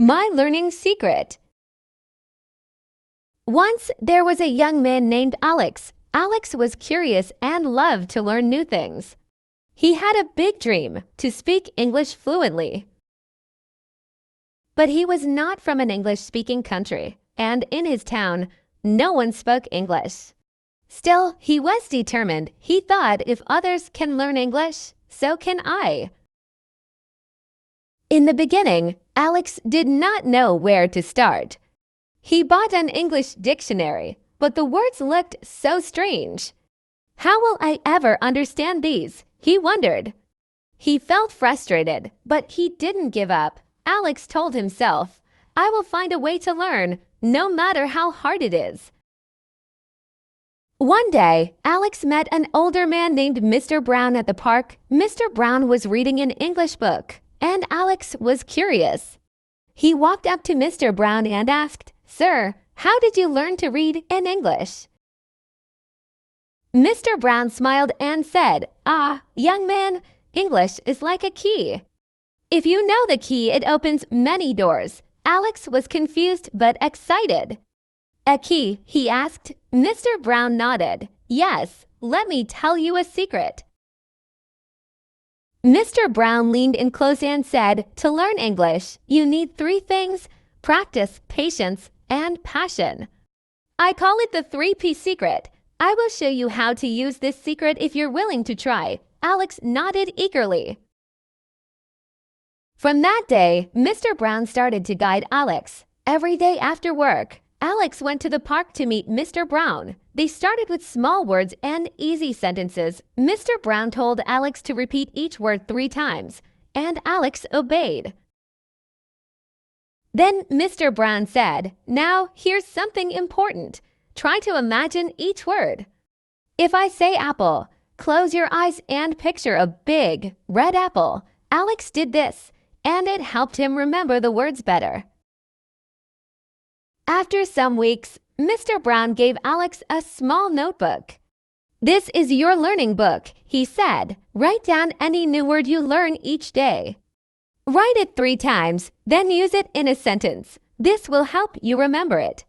My learning secret. Once there was a young man named Alex. Alex was curious and loved to learn new things. He had a big dream to speak English fluently. But he was not from an English-speaking country, and in his town, no one spoke English. Still, he was determined. He thought if others can learn English, so can I. In the beginning, Alex did not know where to start. He bought an English dictionary, but the words looked so strange. How will I ever understand these? He wondered. He felt frustrated, but he didn't give up. Alex told himself, I will find a way to learn, no matter how hard it is. One day, Alex met an older man named Mr. Brown at the park. Mr. Brown was reading an English book, and Alex was curious. He walked up to Mr. Brown and asked, Sir, how did you learn to read in English? Mr. Brown smiled and said, young man, English is like a key. If you know the key, it opens many doors. Alex was confused but excited. A key, he asked. Mr. Brown nodded. Yes, let me tell you a secret. Mr. Brown leaned in close and said, to learn English, you need 3 things: practice, patience, and passion. I call it the 3P secret. I will show you how to use this secret if you're willing to try. Alex nodded eagerly. From that day, Mr. Brown started to guide Alex. Every day after work, Alex went to the park to meet Mr. Brown. They started with small words and easy sentences. Mr. Brown told Alex to repeat each word 3 times, and Alex obeyed. Then Mr. Brown said, Now, here's something important. Try to imagine each word. If I say apple, close your eyes and picture a big, red apple. Alex did this, and it helped him remember the words better. After some weeks, Mr. Brown gave Alex a small notebook. This is your learning book, he said. Write down any new word you learn each day. Write it 3 times, then use it in a sentence. This will help you remember it.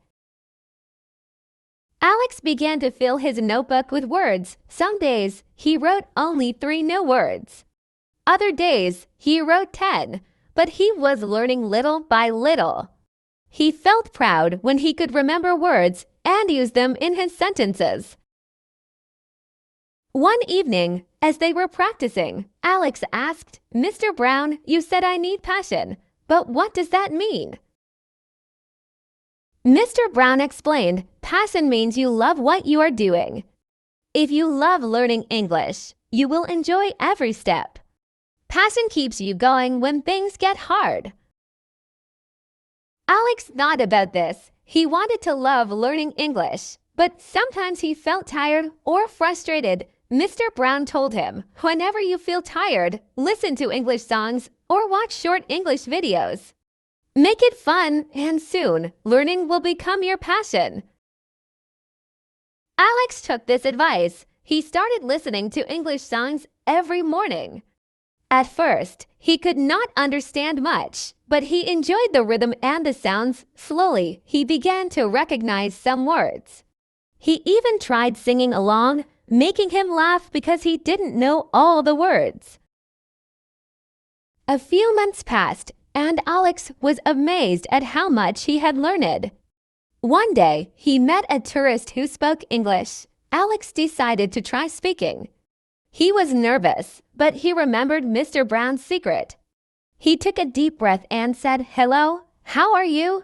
Alex began to fill his notebook with words. Some days, he wrote only 3 new words. Other days, he wrote 10, but he was learning little by little. He felt proud when he could remember words and use them in his sentences. One evening, as they were practicing, Alex asked, Mr. Brown, you said I need passion, but what does that mean? Mr. Brown explained, passion means you love what you are doing. If you love learning English, you will enjoy every step. Passion keeps you going when things get hard. Alex thought about this. He wanted to love learning English, but sometimes he felt tired or frustrated. Mr. Brown told him, whenever you feel tired, listen to English songs or watch short English videos. Make it fun, and soon, learning will become your passion. Alex took this advice. He started listening to English songs every morning. At first, he could not understand much, but he enjoyed the rhythm and the sounds. Slowly, he began to recognize some words. He even tried singing along, making him laugh because he didn't know all the words. A few months passed, and Alex was amazed at how much he had learned. One day, he met a tourist who spoke English. Alex decided to try speaking. He was nervous, but he remembered Mr. Brown's secret. He took a deep breath and said, Hello, how are you?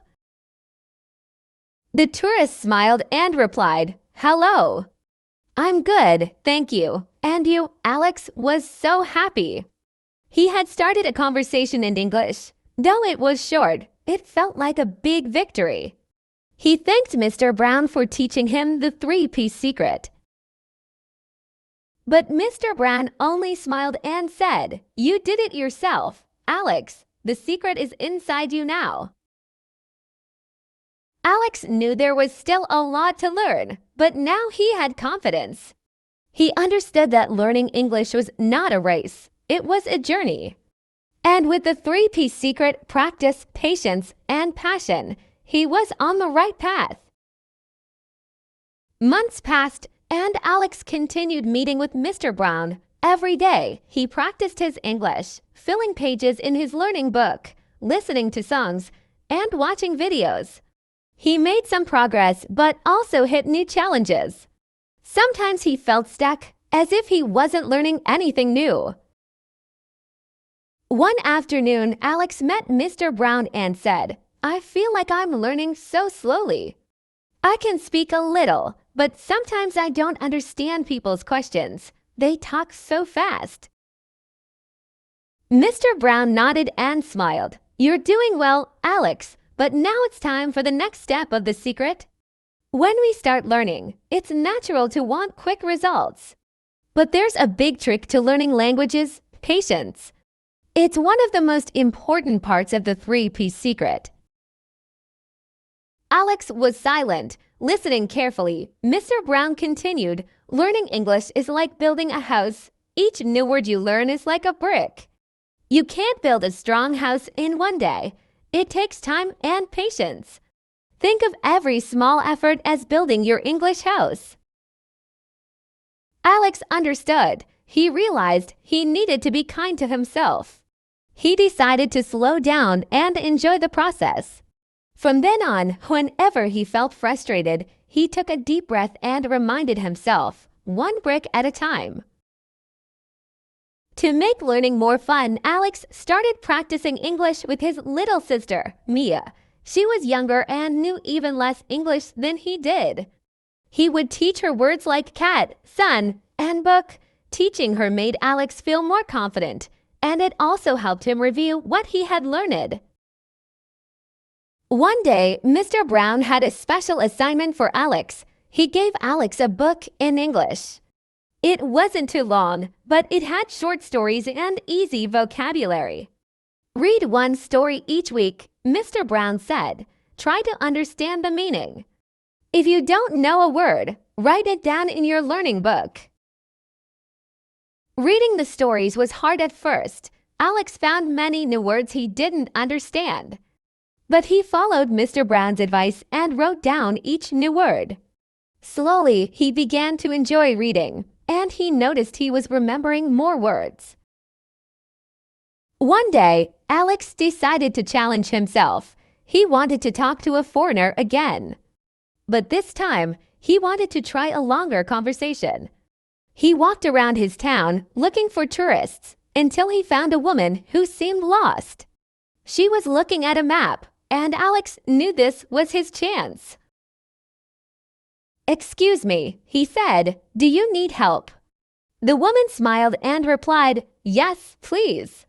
The tourist smiled and replied, Hello. I'm good, thank you. And you? Alex was so happy. He had started a conversation in English. Though it was short, it felt like a big victory. He thanked Mr. Brown for teaching him the 3P secret. But Mr. Brown only smiled and said, You did it yourself, Alex. The secret is inside you now. Alex knew there was still a lot to learn, but now he had confidence. He understood that learning English was not a race. It was a journey. And with the three-piece secret, practice, patience, and passion, he was on the right path. Months passed, and Alex continued meeting with Mr. Brown. Every day, he practiced his English, filling pages in his learning book, listening to songs, and watching videos. He made some progress, but also hit new challenges. Sometimes he felt stuck, as if he wasn't learning anything new. One afternoon, Alex met Mr. Brown and said, "I feel like I'm learning so slowly. I can speak a little, but sometimes I don't understand people's questions. They talk so fast." Mr. Brown nodded and smiled. "You're doing well, Alex, but now it's time for the next step of the secret. When we start learning, it's natural to want quick results. But there's a big trick to learning languages: patience. It's one of the most important parts of the three-piece secret." Alex was silent, listening carefully. Mr. Brown continued, "Learning English is like building a house. Each new word you learn is like a brick. You can't build a strong house in one day. It takes time and patience. Think of every small effort as building your English house." Alex understood. He realized he needed to be kind to himself. He decided to slow down and enjoy the process. From then on, whenever he felt frustrated, he took a deep breath and reminded himself, one brick at a time. To make learning more fun, Alex started practicing English with his little sister, Mia. She was younger and knew even less English than he did. He would teach her words like cat, sun, and book. Teaching her made Alex feel more confident, and it also helped him review what he had learned. One day, Mr. Brown had a special assignment for Alex. He gave Alex a book in English. It wasn't too long, but it had short stories and easy vocabulary. "Read one story each week," Mr. Brown said. "Try to understand the meaning. If you don't know a word, write it down in your learning book." Reading the stories was hard at first. Alex found many new words he didn't understand. But he followed Mr. Brown's advice and wrote down each new word. Slowly, he began to enjoy reading, and he noticed he was remembering more words. One day, Alex decided to challenge himself. He wanted to talk to a foreigner again. But this time, he wanted to try a longer conversation. He walked around his town looking for tourists until he found a woman who seemed lost. She was looking at a map, and Alex knew this was his chance. "Excuse me," he said, "do you need help?" The woman smiled and replied, "Yes, please.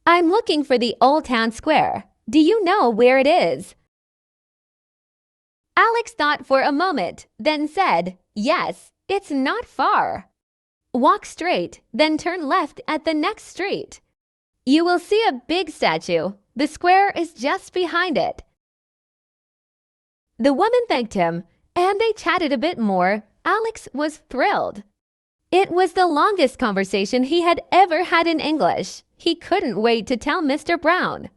I'm looking for the Old Town Square. Do you know where it is?" Alex thought for a moment, then said, "Yes, it's not far. Walk straight, then turn left at the next street. You will see a big statue. The square is just behind it." The woman thanked him, and they chatted a bit more. Alex was thrilled. It was the longest conversation he had ever had in English. He couldn't wait to tell Mr. Brown.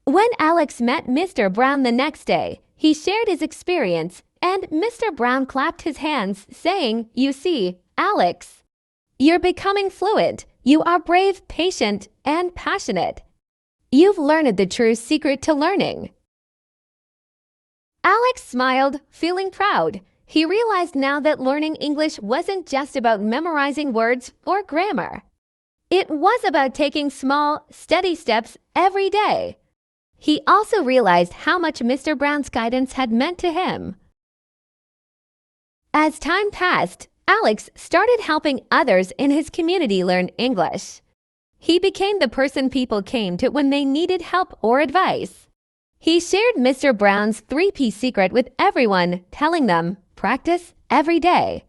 When Alex met Mr. Brown the next day, he shared his experience, and Mr. Brown clapped his hands, saying, "You see, Alex, you're becoming fluent. You are brave, patient, and passionate. You've learned the true secret to learning." Alex smiled, feeling proud. He realized now that learning English wasn't just about memorizing words or grammar. It was about taking small, steady steps every day. He also realized how much Mr. Brown's guidance had meant to him. As time passed, Alex started helping others in his community learn English. He became the person people came to when they needed help or advice. He shared Mr. Brown's three-piece secret with everyone, telling them, "Practice every day.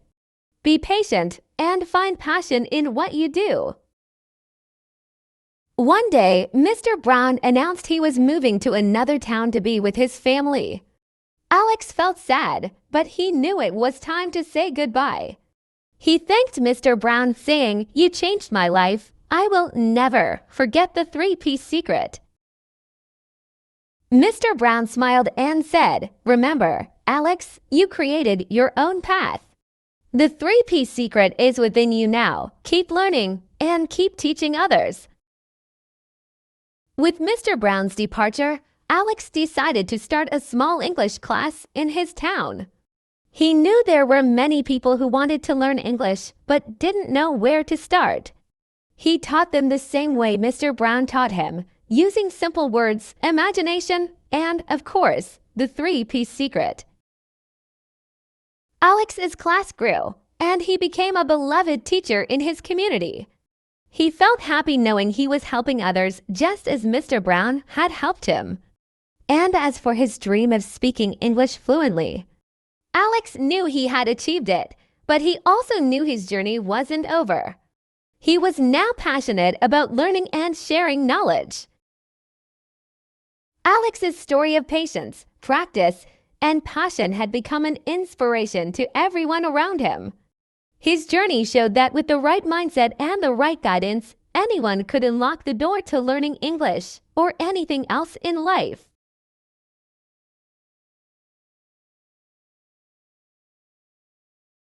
Be patient and find passion in what you do." One day, Mr. Brown announced he was moving to another town to be with his family. Alex felt sad, but he knew it was time to say goodbye. He thanked Mr. Brown, saying, "You changed my life. I will never forget the three-piece secret. Mr. Brown smiled and said, "Remember, Alex, you created your own path. The three-piece secret is within you now. Keep learning and keep teaching others." With Mr. Brown's departure, Alex decided to start a small English class in his town. He knew there were many people who wanted to learn English but didn't know where to start. He taught them the same way Mr. Brown taught him, using simple words, imagination, and, of course, the three-piece secret. Alex's class grew, and he became a beloved teacher in his community. He felt happy knowing he was helping others just as Mr. Brown had helped him. And as for his dream of speaking English fluently, Alex knew he had achieved it, but he also knew his journey wasn't over. He was now passionate about learning and sharing knowledge. Alex's story of patience, practice, and passion had become an inspiration to everyone around him. His journey showed that with the right mindset and the right guidance, anyone could unlock the door to learning English or anything else in life.